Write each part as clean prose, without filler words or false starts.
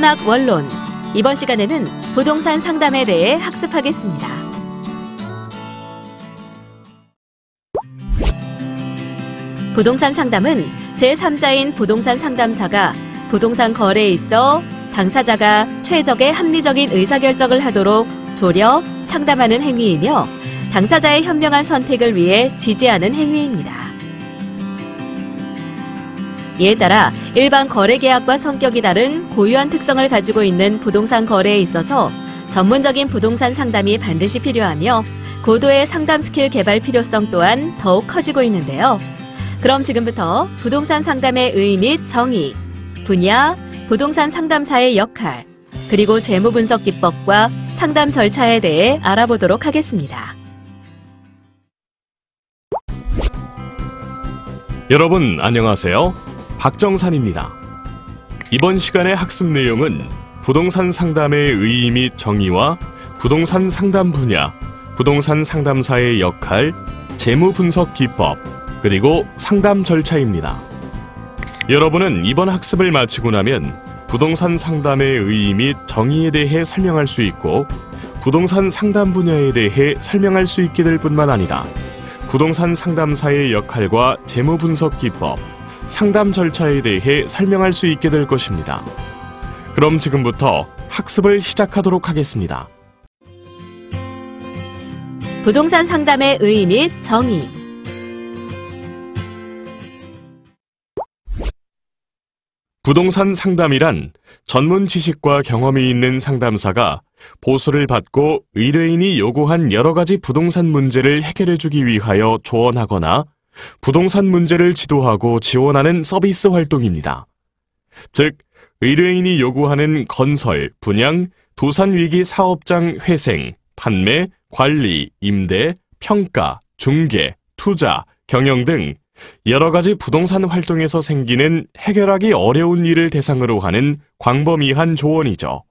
철학 원론. 이번 시간에는 부동산 상담에 대해 학습하겠습니다. 부동산 상담은 제3자인 부동산 상담사가 부동산 거래에 있어 당사자가 최적의 합리적인 의사결정을 하도록 조려, 상담하는 행위이며 당사자의 현명한 선택을 위해 지지하는 행위입니다. 이에 따라 일반 거래계약과 성격이 다른 고유한 특성을 가지고 있는 부동산 거래에 있어서 전문적인 부동산 상담이 반드시 필요하며 고도의 상담 스킬 개발 필요성 또한 더욱 커지고 있는데요. 그럼 지금부터 부동산 상담의 의의 및 정의, 분야, 부동산 상담사의 역할, 그리고 재무 분석 기법과 상담 절차에 대해 알아보도록 하겠습니다. 여러분 안녕하세요. 박정산입니다. 이번 시간의 학습 내용은 부동산 상담의 의의 및 정의와 부동산 상담 분야, 부동산 상담사의 역할, 재무 분석 기법, 그리고 상담 절차입니다. 여러분은 이번 학습을 마치고 나면 부동산 상담의 의의 및 정의에 대해 설명할 수 있고 부동산 상담 분야에 대해 설명할 수 있게 될 뿐만 아니라 부동산 상담사의 역할과 재무 분석 기법, 상담 절차에 대해 설명할 수 있게 될 것입니다. 그럼 지금부터 학습을 시작하도록 하겠습니다. 부동산 상담의 의의 및 정의. 부동산 상담이란 전문 지식과 경험이 있는 상담사가 보수를 받고 의뢰인이 요구한 여러 가지 부동산 문제를 해결해주기 위하여 조언하거나 부동산 문제를 지도하고 지원하는 서비스 활동입니다. 즉, 의뢰인이 요구하는 건설, 분양, 도산위기 사업장 회생, 판매, 관리, 임대, 평가, 중개, 투자, 경영 등 여러 가지 부동산 활동에서 생기는 해결하기 어려운 일을 대상으로 하는 광범위한 조언이죠.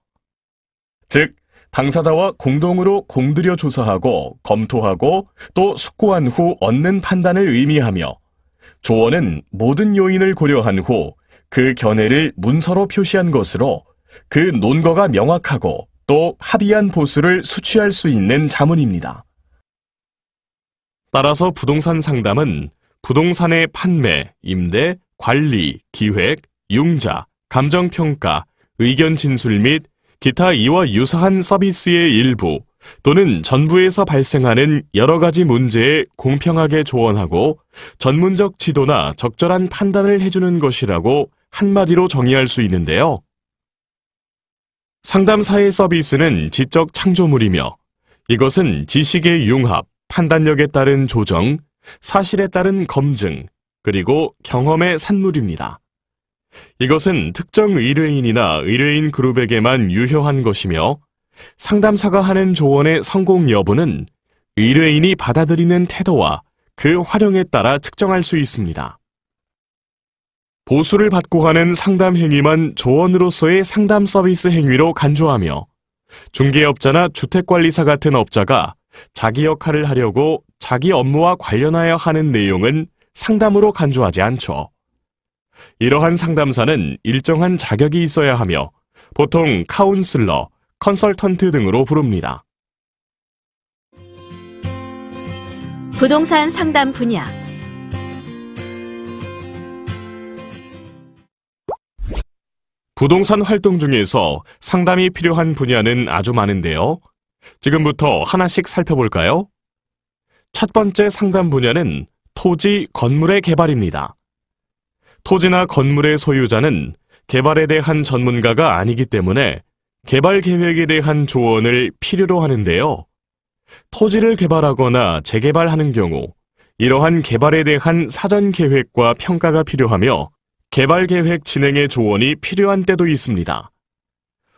즉, 당사자와 공동으로 공들여 조사하고 검토하고 또 숙고한 후 얻는 판단을 의미하며 조언은 모든 요인을 고려한 후 그 견해를 문서로 표시한 것으로 그 논거가 명확하고 또 합의한 보수를 수취할 수 있는 자문입니다. 따라서 부동산 상담은 부동산의 판매, 임대, 관리, 기획, 융자, 감정평가, 의견 진술 및 기타 이와 유사한 서비스의 일부 또는 전부에서 발생하는 여러 가지 문제에 공평하게 조언하고 전문적 지도나 적절한 판단을 해주는 것이라고 한마디로 정의할 수 있는데요. 상담사의 서비스는 지적 창조물이며 이것은 지식의 융합, 판단력에 따른 조정, 사실에 따른 검증, 그리고 경험의 산물입니다. 이것은 특정 의뢰인이나 의뢰인 그룹에게만 유효한 것이며 상담사가 하는 조언의 성공 여부는 의뢰인이 받아들이는 태도와 그 활용에 따라 측정할 수 있습니다. 보수를 받고 하는 상담 행위만 조언으로서의 상담 서비스 행위로 간주하며 중개업자나 주택관리사 같은 업자가 자기 역할을 하려고 자기 업무와 관련하여 하는 내용은 상담으로 간주하지 않죠. 이러한 상담사는 일정한 자격이 있어야 하며 보통 카운슬러, 컨설턴트 등으로 부릅니다. 부동산 상담 분야. 부동산 활동 중에서 상담이 필요한 분야는 아주 많은데요. 지금부터 하나씩 살펴볼까요? 첫 번째 상담 분야는 토지, 건물의 개발입니다. 토지나 건물의 소유자는 개발에 대한 전문가가 아니기 때문에 개발 계획에 대한 조언을 필요로 하는데요. 토지를 개발하거나 재개발하는 경우 이러한 개발에 대한 사전 계획과 평가가 필요하며 개발 계획 진행의 조언이 필요한 때도 있습니다.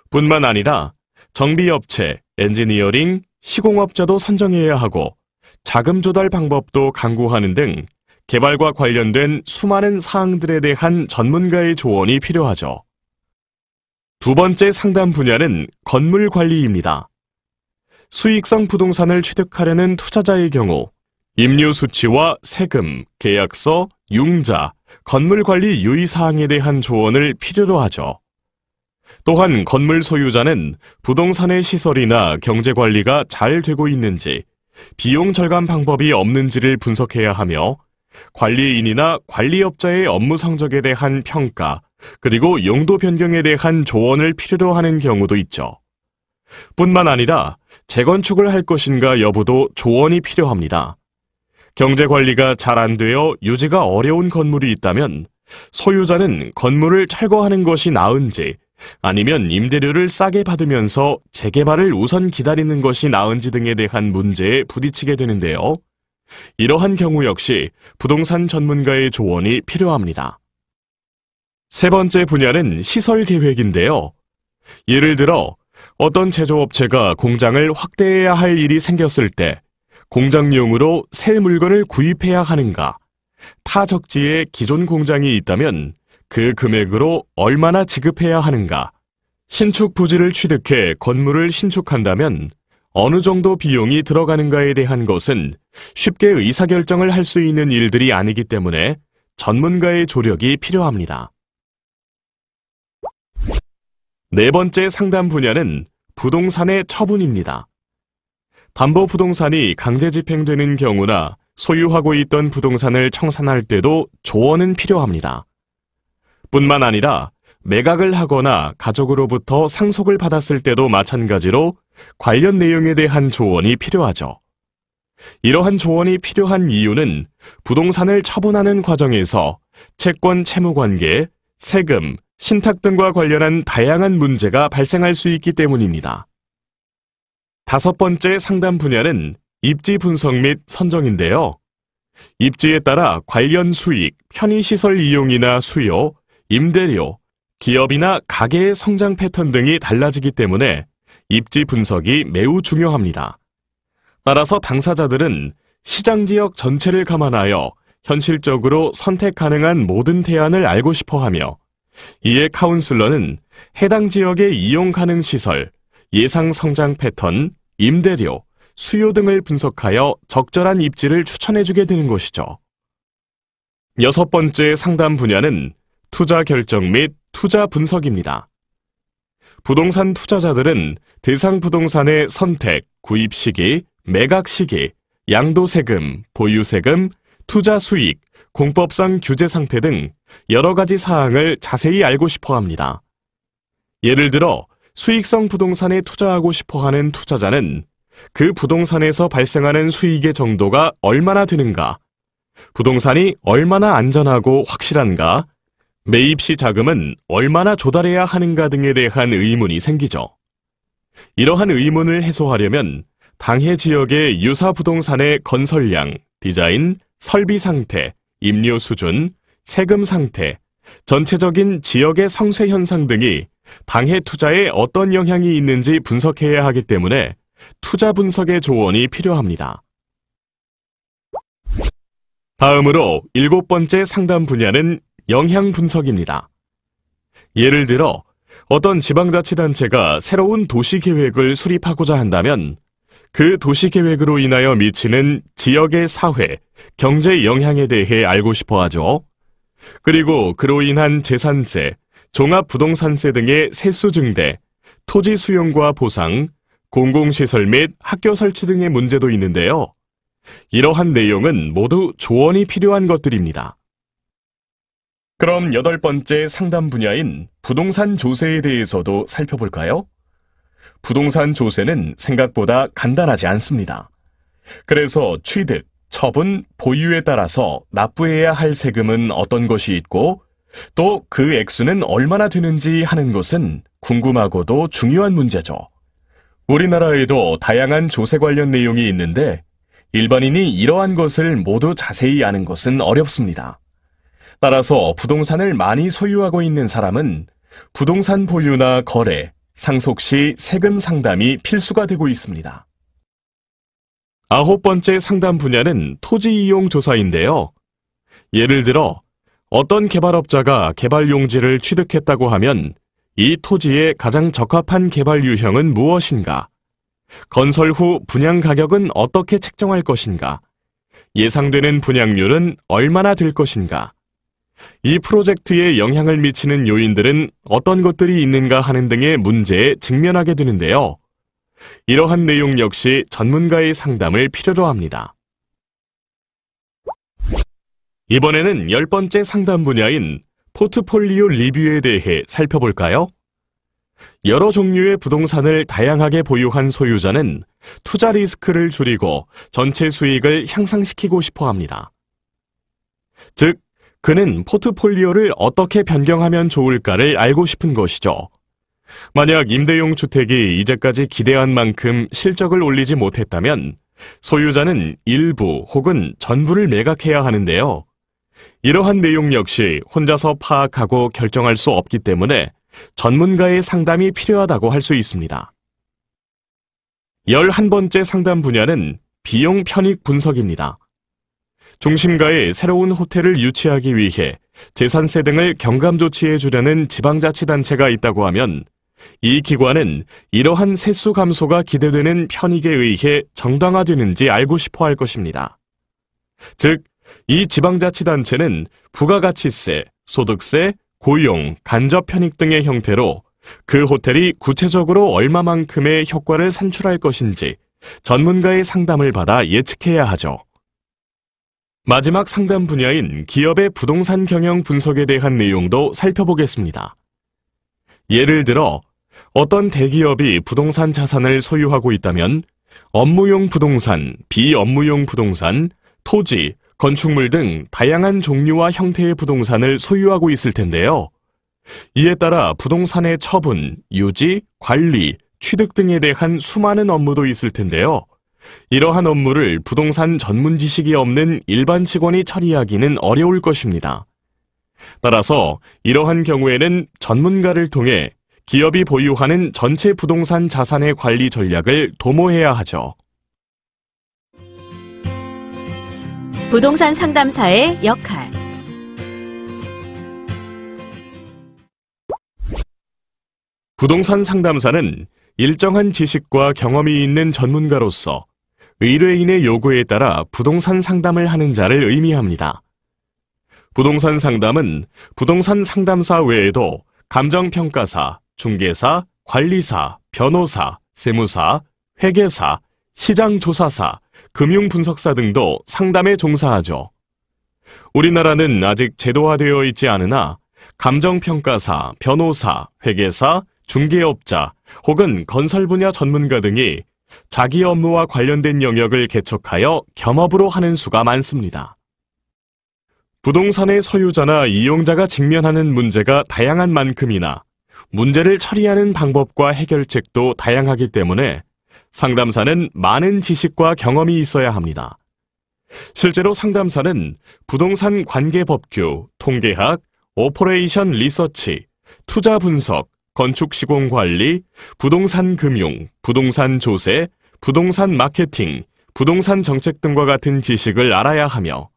뿐만 아니라 정비업체, 엔지니어링, 시공업자도 선정해야 하고 자금 조달 방법도 강구하는 등 개발과 관련된 수많은 사항들에 대한 전문가의 조언이 필요하죠. 두 번째 상담 분야는 건물 관리입니다. 수익성 부동산을 취득하려는 투자자의 경우 임료 수치와 세금, 계약서, 융자, 건물 관리 유의사항에 대한 조언을 필요로 하죠. 또한 건물 소유자는 부동산의 시설이나 경제 관리가 잘 되고 있는지, 비용 절감 방법이 없는지를 분석해야 하며 관리인이나 관리업자의 업무 성적에 대한 평가, 그리고 용도 변경에 대한 조언을 필요로 하는 경우도 있죠. 뿐만 아니라 재건축을 할 것인가 여부도 조언이 필요합니다. 경제 관리가 잘 안 되어 유지가 어려운 건물이 있다면 소유자는 건물을 철거하는 것이 나은지, 아니면 임대료를 싸게 받으면서 재개발을 우선 기다리는 것이 나은지 등에 대한 문제에 부딪히게 되는데요. 이러한 경우 역시 부동산 전문가의 조언이 필요합니다. 세 번째 분야는 시설 계획인데요. 예를 들어 어떤 제조업체가 공장을 확대해야 할 일이 생겼을 때 공장용으로 새 물건을 구입해야 하는가, 타 적지에 기존 공장이 있다면 그 금액으로 얼마나 지급해야 하는가, 신축 부지를 취득해 건물을 신축한다면 어느 정도 비용이 들어가는가에 대한 것은 쉽게 의사결정을 할 수 있는 일들이 아니기 때문에 전문가의 조력이 필요합니다. 네 번째 상담 분야는 부동산의 처분입니다. 담보부동산이 강제 집행되는 경우나 소유하고 있던 부동산을 청산할 때도 조언은 필요합니다. 뿐만 아니라 매각을 하거나 가족으로부터 상속을 받았을 때도 마찬가지로 관련 내용에 대한 조언이 필요하죠. 이러한 조언이 필요한 이유는 부동산을 처분하는 과정에서 채권 채무관계, 세금, 신탁 등과 관련한 다양한 문제가 발생할 수 있기 때문입니다. 다섯 번째 상담 분야는 입지 분석 및 선정인데요. 입지에 따라 관련 수익, 편의시설 이용이나 수요, 임대료, 기업이나 가게의 성장 패턴 등이 달라지기 때문에 입지 분석이 매우 중요합니다. 따라서 당사자들은 시장 지역 전체를 감안하여 현실적으로 선택 가능한 모든 대안을 알고 싶어 하며, 이에 카운슬러는 해당 지역의 이용 가능 시설, 예상 성장 패턴, 임대료, 수요 등을 분석하여 적절한 입지를 추천해주게 되는 것이죠. 여섯 번째 상담 분야는 투자 결정 및 투자 분석입니다. 부동산 투자자들은 대상 부동산의 선택, 구입 시기, 매각 시기, 양도세금, 보유세금, 투자 수익, 공법상 규제 상태 등 여러 가지 사항을 자세히 알고 싶어 합니다. 예를 들어 수익성 부동산에 투자하고 싶어 하는 투자자는 그 부동산에서 발생하는 수익의 정도가 얼마나 되는가, 부동산이 얼마나 안전하고 확실한가, 매입 시 자금은 얼마나 조달해야 하는가 등에 대한 의문이 생기죠. 이러한 의문을 해소하려면 당해 지역의 유사 부동산의 건설량, 디자인, 설비 상태, 임료 수준, 세금 상태, 전체적인 지역의 성쇠 현상 등이 당해 투자에 어떤 영향이 있는지 분석해야 하기 때문에 투자 분석의 조언이 필요합니다. 다음으로 일곱 번째 상담 분야는 영향 분석입니다. 예를 들어 어떤 지방자치단체가 새로운 도시계획을 수립하고자 한다면 그 도시계획으로 인하여 미치는 지역의 사회, 경제 영향에 대해 알고 싶어 하죠. 그리고 그로 인한 재산세, 종합부동산세 등의 세수 증대, 토지 수용과 보상, 공공시설 및 학교 설치 등의 문제도 있는데요. 이러한 내용은 모두 조언이 필요한 것들입니다. 그럼 여덟 번째 상담 분야인 부동산 조세에 대해서도 살펴볼까요? 부동산 조세는 생각보다 간단하지 않습니다. 그래서 취득, 처분, 보유에 따라서 납부해야 할 세금은 어떤 것이 있고 또 그 액수는 얼마나 되는지 하는 것은 궁금하고도 중요한 문제죠. 우리나라에도 다양한 조세 관련 내용이 있는데 일반인이 이러한 것을 모두 자세히 아는 것은 어렵습니다. 따라서 부동산을 많이 소유하고 있는 사람은 부동산 보유나 거래, 상속 시 세금 상담이 필수가 되고 있습니다. 아홉 번째 상담 분야는 토지 이용 조사인데요. 예를 들어 어떤 개발업자가 개발 용지를 취득했다고 하면 이 토지에 가장 적합한 개발 유형은 무엇인가? 건설 후 분양 가격은 어떻게 책정할 것인가? 예상되는 분양률은 얼마나 될 것인가? 이 프로젝트에 영향을 미치는 요인들은 어떤 것들이 있는가 하는 등의 문제에 직면하게 되는데요. 이러한 내용 역시 전문가의 상담을 필요로 합니다. 이번에는 10번째 상담 분야인 포트폴리오 리뷰에 대해 살펴볼까요? 여러 종류의 부동산을 다양하게 보유한 소유자는 투자 리스크를 줄이고 전체 수익을 향상시키고 싶어 합니다. 즉, 그는 포트폴리오를 어떻게 변경하면 좋을까를 알고 싶은 것이죠. 만약 임대용 주택이 이제까지 기대한 만큼 실적을 올리지 못했다면 소유자는 일부 혹은 전부를 매각해야 하는데요. 이러한 내용 역시 혼자서 파악하고 결정할 수 없기 때문에 전문가의 상담이 필요하다고 할 수 있습니다. 11번째 상담 분야는 비용 편익 분석입니다. 중심가에 새로운 호텔을 유치하기 위해 재산세 등을 경감 조치해 주려는 지방자치단체가 있다고 하면 이 기관은 이러한 세수 감소가 기대되는 편익에 의해 정당화되는지 알고 싶어 할 것입니다. 즉, 이 지방자치단체는 부가가치세, 소득세, 고용, 간접 편익 등의 형태로 그 호텔이 구체적으로 얼마만큼의 효과를 산출할 것인지 전문가의 상담을 받아 예측해야 하죠. 마지막 상담 분야인 기업의 부동산 경영 분석에 대한 내용도 살펴보겠습니다. 예를 들어 어떤 대기업이 부동산 자산을 소유하고 있다면 업무용 부동산, 비업무용 부동산, 토지, 건축물 등 다양한 종류와 형태의 부동산을 소유하고 있을 텐데요. 이에 따라 부동산의 처분, 유지, 관리, 취득 등에 대한 수많은 업무도 있을 텐데요. 이러한 업무를 부동산 전문 지식이 없는 일반 직원이 처리하기는 어려울 것입니다. 따라서 이러한 경우에는 전문가를 통해 기업이 보유하는 전체 부동산 자산의 관리 전략을 도모해야 하죠. 부동산 상담사의 역할. 부동산 상담사는 일정한 지식과 경험이 있는 전문가로서 의뢰인의 요구에 따라 부동산 상담을 하는 자를 의미합니다. 부동산 상담은 부동산 상담사 외에도 감정평가사, 중개사, 관리사, 변호사, 세무사, 회계사, 시장조사사, 금융분석사 등도 상담에 종사하죠. 우리나라는 아직 제도화되어 있지 않으나 감정평가사, 변호사, 회계사, 중개업자 혹은 건설 분야 전문가 등이 자기 업무와 관련된 영역을 개척하여 겸업으로 하는 수가 많습니다. 부동산의 소유자나 이용자가 직면하는 문제가 다양한 만큼이나 문제를 처리하는 방법과 해결책도 다양하기 때문에 상담사는 많은 지식과 경험이 있어야 합니다. 실제로 상담사는 부동산 관계법규, 통계학, 오퍼레이션 리서치, 투자 분석, 건축 시공 관리, 부동산 금융, 부동산 조세, 부동산 마케팅, 부동산 정책 등과 같은 지식을 알아야 하며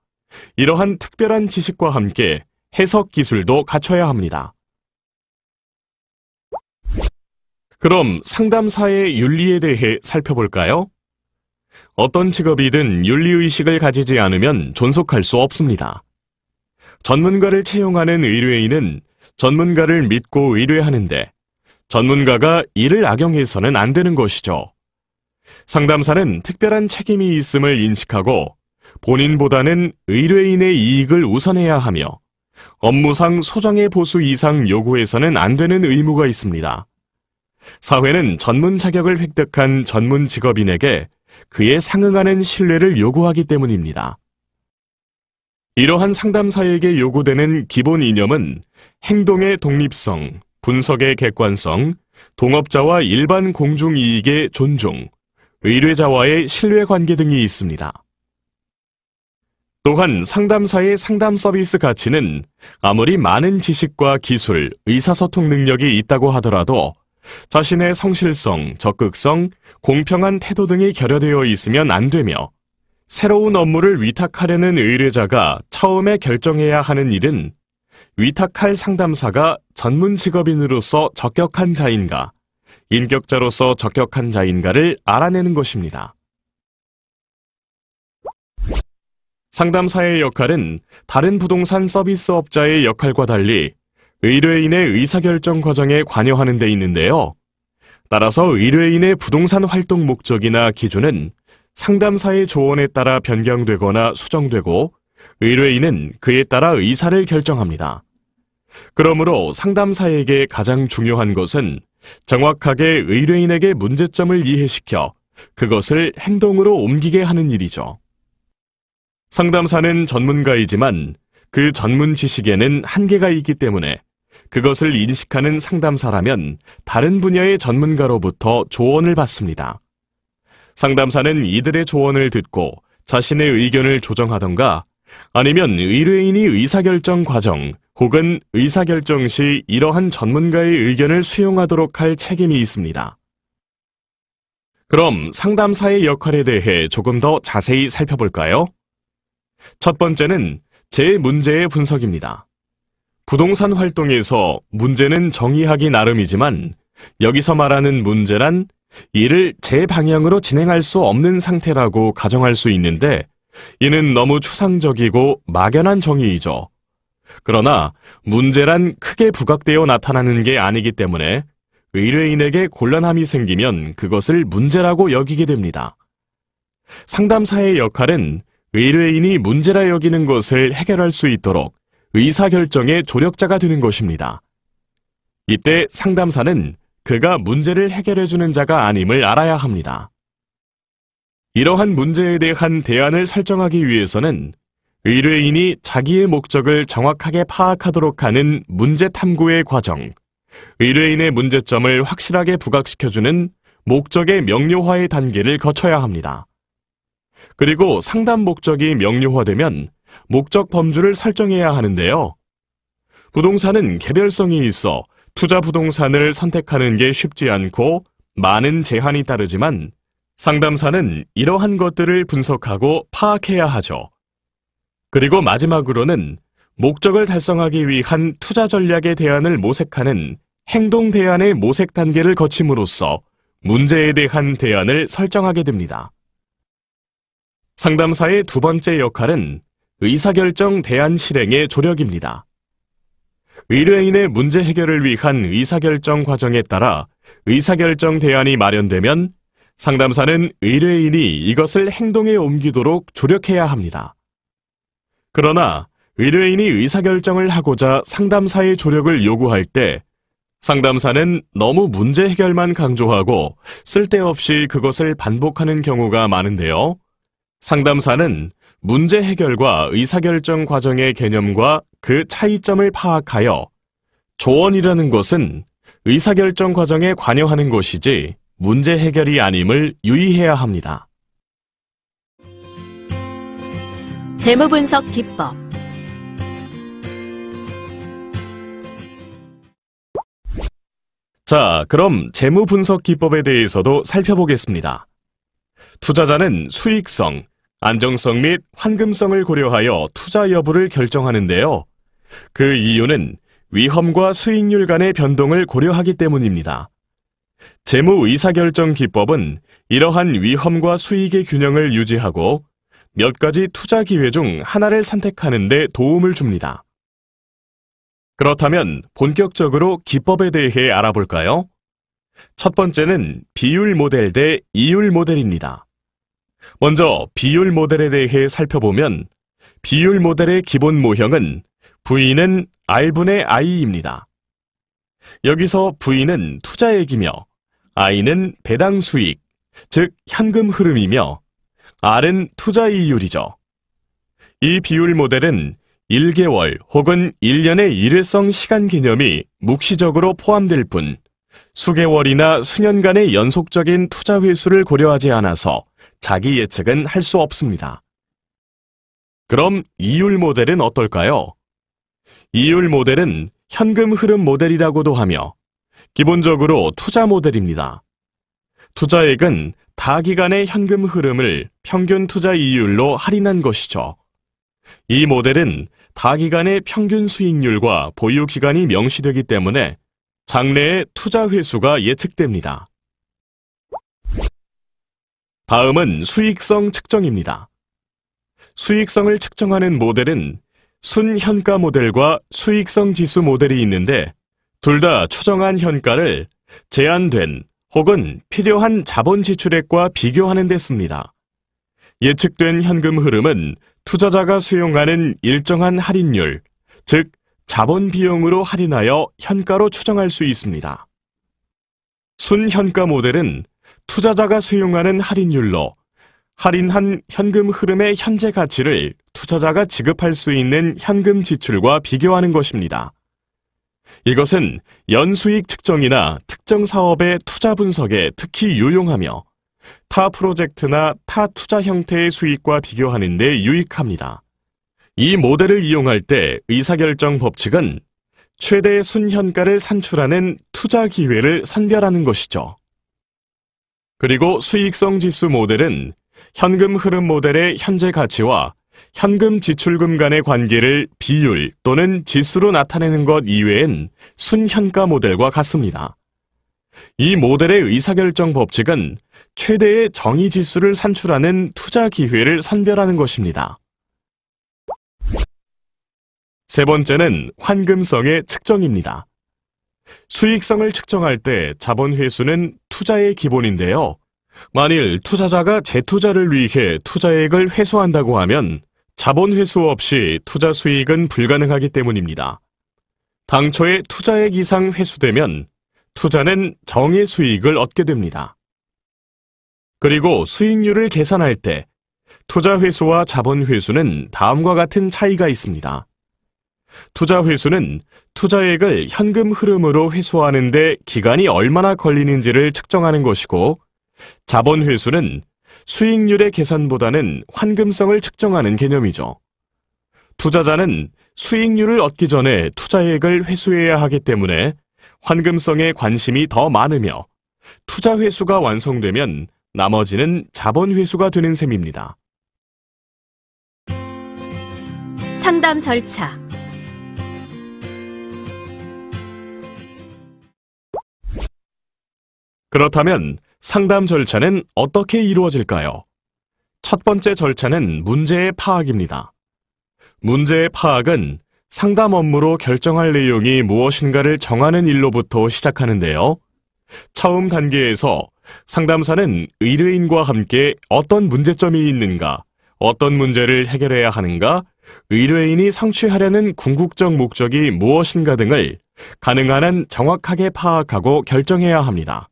이러한 특별한 지식과 함께 해석 기술도 갖춰야 합니다. 그럼 상담사의 윤리에 대해 살펴볼까요? 어떤 직업이든 윤리의식을 가지지 않으면 존속할 수 없습니다. 전문가를 채용하는 의뢰인은 전문가를 믿고 의뢰하는데 전문가가 이를 악용해서는 안 되는 것이죠. 상담사는 특별한 책임이 있음을 인식하고 본인보다는 의뢰인의 이익을 우선해야 하며 업무상 소정의 보수 이상 요구해서는 안 되는 의무가 있습니다. 사회는 전문 자격을 획득한 전문 직업인에게 그에 상응하는 신뢰를 요구하기 때문입니다. 이러한 상담사에게 요구되는 기본 이념은 행동의 독립성, 분석의 객관성, 동업자와 일반 공중이익의 존중, 의뢰자와의 신뢰관계 등이 있습니다. 또한 상담사의 상담 서비스 가치는 아무리 많은 지식과 기술, 의사소통 능력이 있다고 하더라도 자신의 성실성, 적극성, 공평한 태도 등이 결여되어 있으면 안 되며 새로운 업무를 위탁하려는 의뢰자가 처음에 결정해야 하는 일은 위탁할 상담사가 전문 직업인으로서 적격한 자인가, 인격자로서 적격한 자인가를 알아내는 것입니다. 상담사의 역할은 다른 부동산 서비스업자의 역할과 달리 의뢰인의 의사결정 과정에 관여하는 데 있는데요. 따라서 의뢰인의 부동산 활동 목적이나 기준은 상담사의 조언에 따라 변경되거나 수정되고 의뢰인은 그에 따라 의사를 결정합니다. 그러므로 상담사에게 가장 중요한 것은 정확하게 의뢰인에게 문제점을 이해시켜 그것을 행동으로 옮기게 하는 일이죠. 상담사는 전문가이지만 그 전문 지식에는 한계가 있기 때문에 그것을 인식하는 상담사라면 다른 분야의 전문가로부터 조언을 받습니다. 상담사는 이들의 조언을 듣고 자신의 의견을 조정하던가 아니면 의뢰인이 의사결정 과정 혹은 의사결정 시 이러한 전문가의 의견을 수용하도록 할 책임이 있습니다. 그럼 상담사의 역할에 대해 조금 더 자세히 살펴볼까요? 첫 번째는 제 문제의 분석입니다. 부동산 활동에서 문제는 정의하기 나름이지만 여기서 말하는 문제란 이를 제 방향으로 진행할 수 없는 상태라고 가정할 수 있는데 이는 너무 추상적이고 막연한 정의이죠. 그러나 문제란 크게 부각되어 나타나는 게 아니기 때문에 의뢰인에게 곤란함이 생기면 그것을 문제라고 여기게 됩니다. 상담사의 역할은 의뢰인이 문제라 여기는 것을 해결할 수 있도록 의사결정의 조력자가 되는 것입니다. 이때 상담사는 그가 문제를 해결해주는 자가 아님을 알아야 합니다. 이러한 문제에 대한 대안을 설정하기 위해서는 의뢰인이 자기의 목적을 정확하게 파악하도록 하는 문제 탐구의 과정, 의뢰인의 문제점을 확실하게 부각시켜주는 목적의 명료화의 단계를 거쳐야 합니다. 그리고 상담 목적이 명료화되면 목적 범주를 설정해야 하는데요. 부동산은 개별성이 있어 투자 부동산을 선택하는 게 쉽지 않고 많은 제한이 따르지만 상담사는 이러한 것들을 분석하고 파악해야 하죠. 그리고 마지막으로는 목적을 달성하기 위한 투자 전략의 대안을 모색하는 행동 대안의 모색 단계를 거침으로써 문제에 대한 대안을 설정하게 됩니다. 상담사의 두 번째 역할은 의사결정 대안 실행의 조력입니다. 의뢰인의 문제 해결을 위한 의사결정 과정에 따라 의사결정 대안이 마련되면 상담사는 의뢰인이 이것을 행동에 옮기도록 조력해야 합니다. 그러나 의뢰인이 의사결정을 하고자 상담사의 조력을 요구할 때 상담사는 너무 문제 해결만 강조하고 쓸데없이 그것을 반복하는 경우가 많은데요. 상담사는 문제 해결과 의사결정 과정의 개념과 그 차이점을 파악하여 조언이라는 것은 의사결정 과정에 관여하는 것이지 문제 해결이 아님을 유의해야 합니다. 재무분석 기법. 자, 그럼 재무분석 기법에 대해서도 살펴보겠습니다. 투자자는 수익성, 안정성 및 환금성을 고려하여 투자 여부를 결정하는데요. 그 이유는 위험과 수익률 간의 변동을 고려하기 때문입니다. 재무 의사결정 기법은 이러한 위험과 수익의 균형을 유지하고 몇 가지 투자 기회 중 하나를 선택하는 데 도움을 줍니다. 그렇다면 본격적으로 기법에 대해 알아볼까요? 첫 번째는 비율 모델 대 이율 모델입니다. 먼저 비율 모델에 대해 살펴보면 비율 모델의 기본 모형은 V는 R분의 I입니다. 여기서 V는 투자액이며 I는 배당 수익, 즉 현금 흐름이며 R은 투자 이율이죠. 이 비율 모델은 1개월 혹은 1년의 일회성 시간 개념이 묵시적으로 포함될 뿐 수개월이나 수년간의 연속적인 투자 회수를 고려하지 않아서 자기 예측은 할 수 없습니다. 그럼 이율 모델은 어떨까요? 이율 모델은 현금 흐름 모델이라고도 하며 기본적으로 투자 모델입니다. 투자액은 다기간의 현금 흐름을 평균 투자 이율로 할인한 것이죠. 이 모델은 다기간의 평균 수익률과 보유 기간이 명시되기 때문에 장래의 투자 회수가 예측됩니다. 다음은 수익성 측정입니다. 수익성을 측정하는 모델은 순현가 모델과 수익성 지수 모델이 있는데 둘 다 추정한 현가를 제한된 혹은 필요한 자본 지출액과 비교하는 데 씁니다. 예측된 현금 흐름은 투자자가 수용하는 일정한 할인율, 즉 자본 비용으로 할인하여 현가로 추정할 수 있습니다. 순현가 모델은 투자자가 수용하는 할인율로 할인한 현금 흐름의 현재 가치를 투자자가 지급할 수 있는 현금 지출과 비교하는 것입니다. 이것은 연수익 측정이나 특정 사업의 투자 분석에 특히 유용하며 타 프로젝트나 타 투자 형태의 수익과 비교하는 데 유익합니다. 이 모델을 이용할 때 의사결정 법칙은 최대 순현가를 산출하는 투자 기회를 선별하는 것이죠. 그리고 수익성 지수 모델은 현금 흐름 모델의 현재 가치와 현금 지출금 간의 관계를 비율 또는 지수로 나타내는 것 이외엔 순현가 모델과 같습니다. 이 모델의 의사결정 법칙은 최대의 정의 지수를 산출하는 투자 기회를 선별하는 것입니다. 세 번째는 환금성의 측정입니다. 수익성을 측정할 때 자본 회수는 투자의 기본인데요. 만일 투자자가 재투자를 위해 투자액을 회수한다고 하면 자본 회수 없이 투자 수익은 불가능하기 때문입니다. 당초의 투자액 이상 회수되면 투자는 정의 수익을 얻게 됩니다. 그리고 수익률을 계산할 때 투자 회수와 자본 회수는 다음과 같은 차이가 있습니다. 투자 회수는 투자액을 현금 흐름으로 회수하는 데 기간이 얼마나 걸리는지를 측정하는 것이고 자본 회수는 수익률의 계산보다는 환금성을 측정하는 개념이죠. 투자자는 수익률을 얻기 전에 투자액을 회수해야 하기 때문에 환금성에 관심이 더 많으며 투자 회수가 완성되면 나머지는 자본 회수가 되는 셈입니다. 상담 절차. 그렇다면 상담 절차는 어떻게 이루어질까요? 첫 번째 절차는 문제의 파악입니다. 문제의 파악은 상담 업무로 결정할 내용이 무엇인가를 정하는 일로부터 시작하는데요. 처음 단계에서 상담사는 의뢰인과 함께 어떤 문제점이 있는가, 어떤 문제를 해결해야 하는가, 의뢰인이 성취하려는 궁극적 목적이 무엇인가 등을 가능한 한 정확하게 파악하고 결정해야 합니다.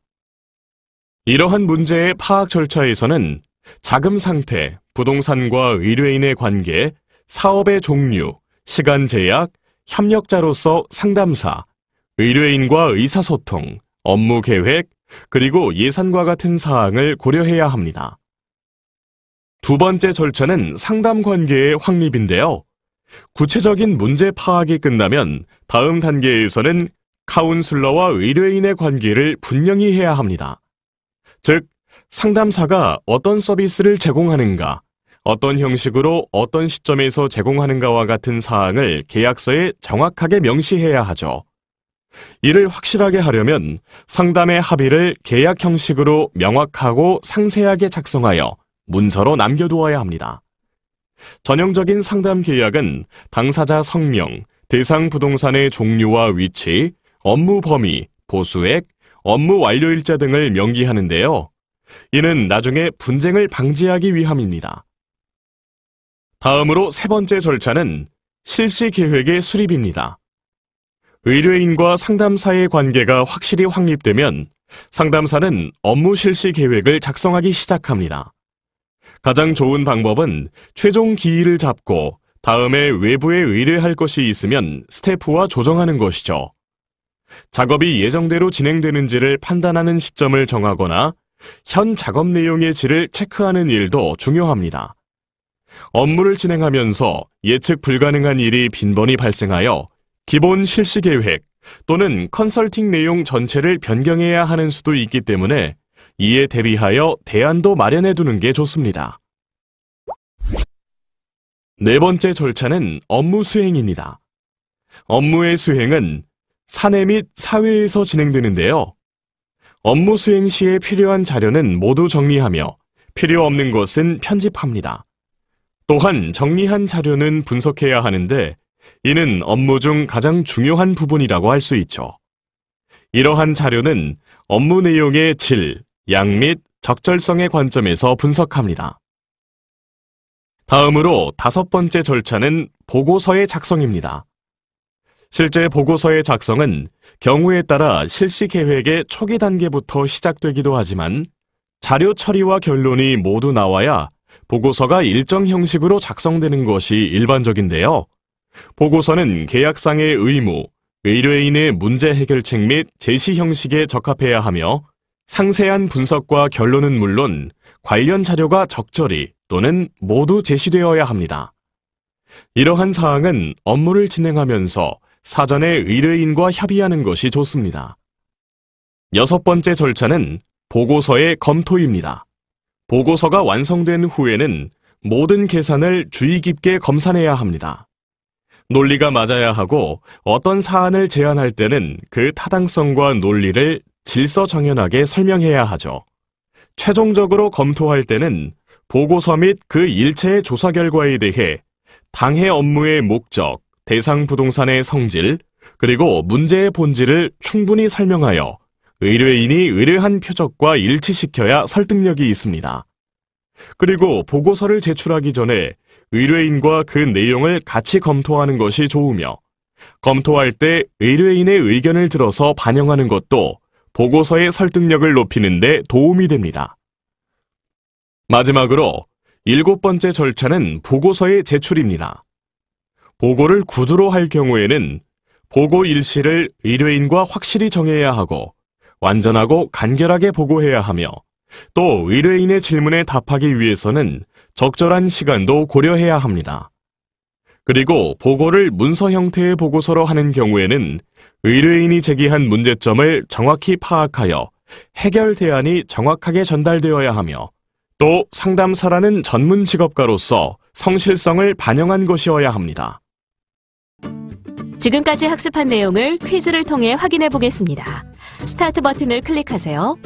이러한 문제의 파악 절차에서는 자금 상태, 부동산과 의뢰인의 관계, 사업의 종류, 시간 제약, 협력자로서 상담사, 의뢰인과 의사소통, 업무 계획, 그리고 예산과 같은 사항을 고려해야 합니다. 두 번째 절차는 상담 관계의 확립인데요. 구체적인 문제 파악이 끝나면 다음 단계에서는 카운슬러와 의뢰인의 관계를 분명히 해야 합니다. 즉, 상담사가 어떤 서비스를 제공하는가, 어떤 형식으로 어떤 시점에서 제공하는가와 같은 사항을 계약서에 정확하게 명시해야 하죠. 이를 확실하게 하려면 상담의 합의를 계약 형식으로 명확하고 상세하게 작성하여 문서로 남겨두어야 합니다. 전형적인 상담 계약은 당사자 성명, 대상 부동산의 종류와 위치, 업무 범위, 보수액, 업무 완료일자 등을 명기하는데요. 이는 나중에 분쟁을 방지하기 위함입니다. 다음으로 세 번째 절차는 실시 계획의 수립입니다. 의뢰인과 상담사의 관계가 확실히 확립되면 상담사는 업무 실시 계획을 작성하기 시작합니다. 가장 좋은 방법은 최종 기일을 잡고 다음에 외부에 의뢰할 것이 있으면 스태프와 조정하는 것이죠. 작업이 예정대로 진행되는지를 판단하는 시점을 정하거나 현 작업 내용의 질을 체크하는 일도 중요합니다. 업무를 진행하면서 예측 불가능한 일이 빈번히 발생하여 기본 실시 계획 또는 컨설팅 내용 전체를 변경해야 하는 수도 있기 때문에 이에 대비하여 대안도 마련해 두는 게 좋습니다. 네 번째 절차는 업무 수행입니다. 업무의 수행은 사내 및 사회에서 진행되는데요. 업무 수행 시에 필요한 자료는 모두 정리하며 필요 없는 것은 편집합니다. 또한 정리한 자료는 분석해야 하는데 이는 업무 중 가장 중요한 부분이라고 할 수 있죠. 이러한 자료는 업무 내용의 질, 양 및 적절성의 관점에서 분석합니다. 다음으로 5번째 절차는 보고서의 작성입니다. 실제 보고서의 작성은 경우에 따라 실시 계획의 초기 단계부터 시작되기도 하지만 자료 처리와 결론이 모두 나와야 보고서가 일정 형식으로 작성되는 것이 일반적인데요. 보고서는 계약상의 의무, 의뢰인의 문제 해결책 및 제시 형식에 적합해야 하며 상세한 분석과 결론은 물론 관련 자료가 적절히 또는 모두 제시되어야 합니다. 이러한 사항은 업무를 진행하면서 사전에 의뢰인과 협의하는 것이 좋습니다. 6번째 절차는 보고서의 검토입니다. 보고서가 완성된 후에는 모든 계산을 주의 깊게 검사해야 합니다. 논리가 맞아야 하고 어떤 사안을 제안할 때는 그 타당성과 논리를 질서정연하게 설명해야 하죠. 최종적으로 검토할 때는 보고서 및 그 일체의 조사 결과에 대해 당해 업무의 목적, 대상 부동산의 성질, 그리고 문제의 본질을 충분히 설명하여 의뢰인이 의뢰한 표적과 일치시켜야 설득력이 있습니다. 그리고 보고서를 제출하기 전에 의뢰인과 그 내용을 같이 검토하는 것이 좋으며 검토할 때 의뢰인의 의견을 들어서 반영하는 것도 보고서의 설득력을 높이는 데 도움이 됩니다. 마지막으로 7번째 절차는 보고서의 제출입니다. 보고를 구두로 할 경우에는 보고 일시를 의뢰인과 확실히 정해야 하고 완전하고 간결하게 보고해야 하며 또 의뢰인의 질문에 답하기 위해서는 적절한 시간도 고려해야 합니다. 그리고 보고를 문서 형태의 보고서로 하는 경우에는 의뢰인이 제기한 문제점을 정확히 파악하여 해결 대안이 정확하게 전달되어야 하며 또 상담사라는 전문 직업가로서 성실성을 반영한 것이어야 합니다. 지금까지 학습한 내용을 퀴즈를 통해 확인해 보겠습니다. 스타트 버튼을 클릭하세요.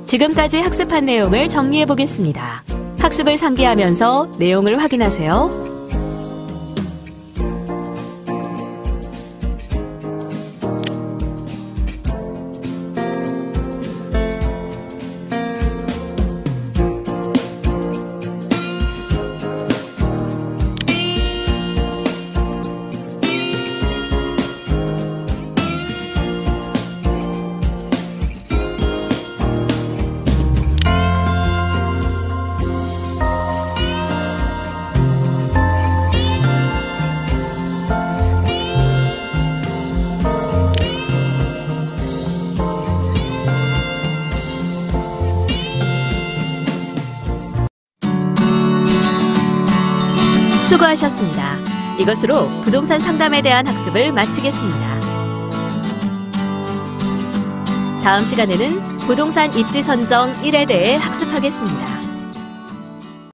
지금까지 학습한 내용을 정리해 보겠습니다. 학습을 상기하면서 내용을 확인하세요. 수고하셨습니다. 이것으로 부동산 상담에 대한 학습을 마치겠습니다. 다음 시간에는 부동산 입지 선정 1에 대해 학습하겠습니다.